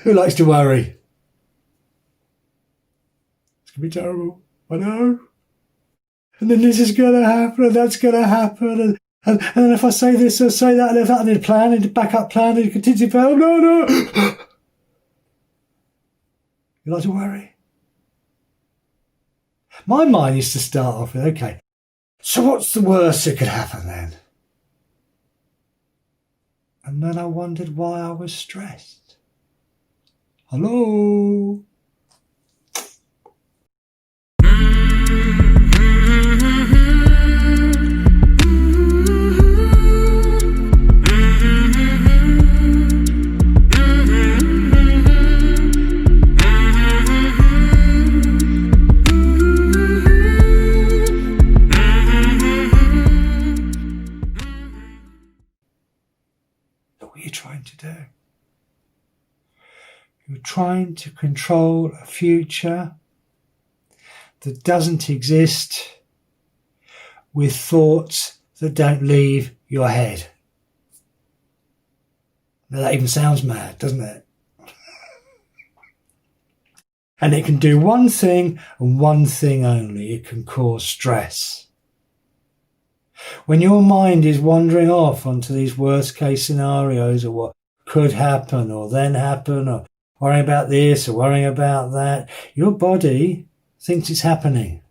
Who likes to worry? It's going to be terrible. I know. And then this is going to happen, and that's going to happen, and then if I say this or say that, and if I need a plan, and a backup plan, and a contingency plan, oh, no. You like to worry? My mind used to start off with, okay, so what's the worst that could happen then? And then I wondered why I was stressed. Hello? What are you trying to do? You're trying to control a future that doesn't exist with thoughts that don't leave your head. Now that even sounds mad, doesn't it? And it can do one thing and one thing only. It can cause stress. When your mind is wandering off onto these worst case scenarios of what could happen or then happen, or worrying about this or worrying about that, your body thinks it's happening.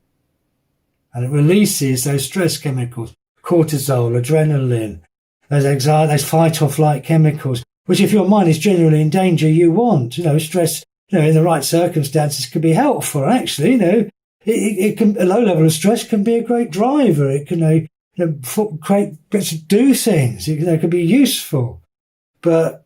And it releases those stress chemicals, cortisol, adrenaline, those anxiety, those fight or flight chemicals, which if your mind is genuinely in danger, you want. Stress, in the right circumstances can be helpful. Actually, it can, a low level of stress can be a great driver. It can, do things. It can be useful. But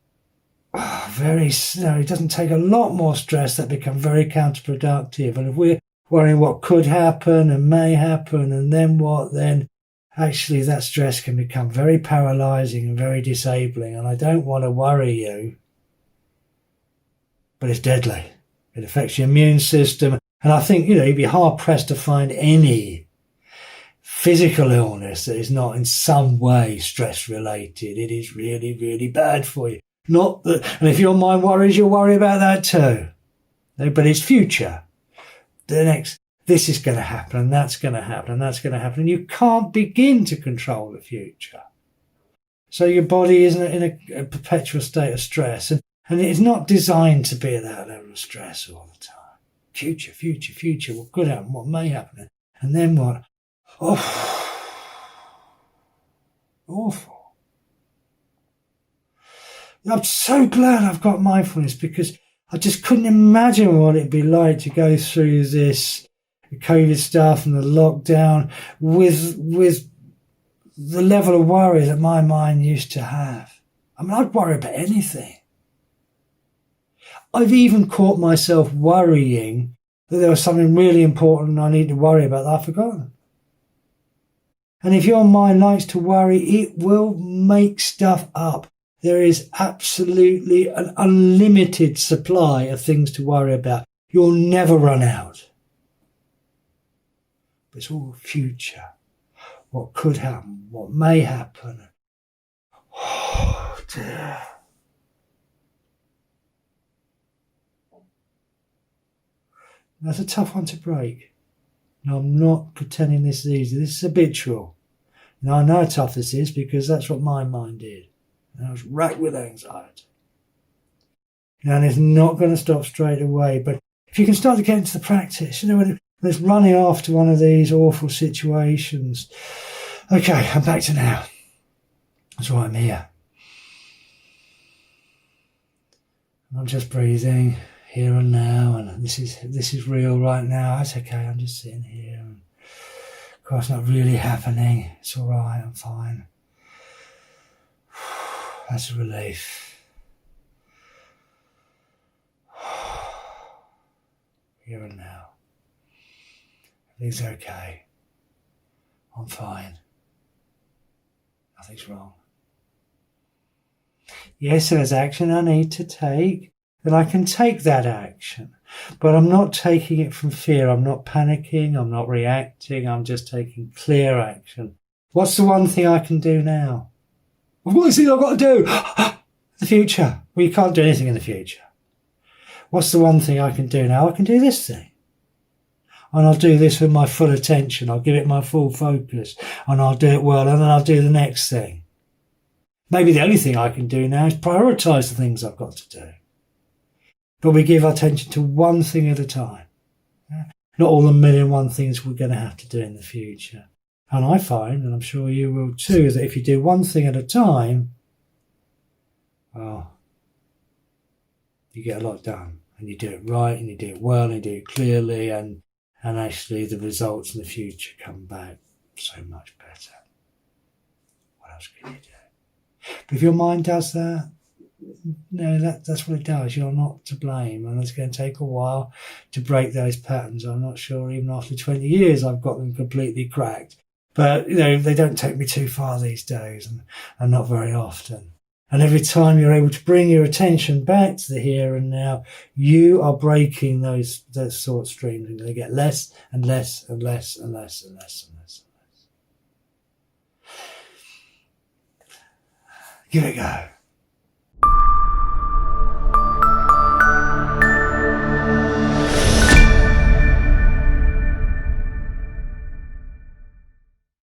it doesn't take a lot more stress that become very counterproductive. And if we're worrying what could happen and may happen and then what, then actually that stress can become very paralyzing and very disabling. And I don't want to worry you, but it's deadly. It affects your immune system. And I think, you'd be hard pressed to find any physical illness that is not in some way stress related. It is really, really bad for you. Not that, and if your mind worries, you'll worry about that too. But it's future. This is going to happen, and that's going to happen, and that's going to happen. And you can't begin to control the future. So your body is in a perpetual state of stress, and it's not designed to be at that level of stress all the time. Future, what could happen, what may happen, and then what? Oh, awful. I'm so glad I've got mindfulness, because I just couldn't imagine what it'd be like to go through this COVID stuff and the lockdown with the level of worry that my mind used to have. I mean, I'd worry about anything. I've even caught myself worrying that there was something really important I need to worry about that I've forgotten. And if your mind likes to worry, it will make stuff up. There is absolutely an unlimited supply of things to worry about. You'll never run out. But it's all future. What could happen, what may happen. Oh dear. That's a tough one to break. No, I'm not pretending this is easy. This is habitual. I know how tough this is, because that's what my mind did. And I was racked with anxiety. And it's not going to stop straight away. But if you can start to get into the practice, when it's running after one of these awful situations. Okay, I'm back to now. That's why I'm here. I'm just breathing here and now, and this is real right now. It's okay, I'm just sitting here. And of course, it's not really happening. It's all right, I'm fine. That's a relief. Here and now. Everything's okay. I'm fine. Nothing's wrong. Yes, there's action I need to take, then I can take that action. But I'm not taking it from fear. I'm not panicking. I'm not reacting. I'm just taking clear action. What's the one thing I can do now? What is it I've got to do? The future. Well, you can't do anything in the future. what's the one thing I can do now? I can do this thing. And I'll do this with my full attention. I'll give it my full focus. And I'll do it well. And then I'll do the next thing. Maybe the only thing I can do now is prioritise the things I've got to do. But we give our attention to one thing at a time. Not all the million and one things we're going to have to do in the future. And I find, and I'm sure you will too, that if you do one thing at a time, well, you get a lot done. And you do it right, and you do it well, and you do it clearly, and actually the results in the future come back so much better. What else can you do? But if your mind does that, no, that's what it does. You're not to blame, and it's going to take a while to break those patterns. I'm not sure even after 20 years I've got them completely cracked. But, they don't take me too far these days, and not very often. And every time you're able to bring your attention back to the here and now, you are breaking those thought streams, and they get less and less and less and less and less and less and less. Give it a go.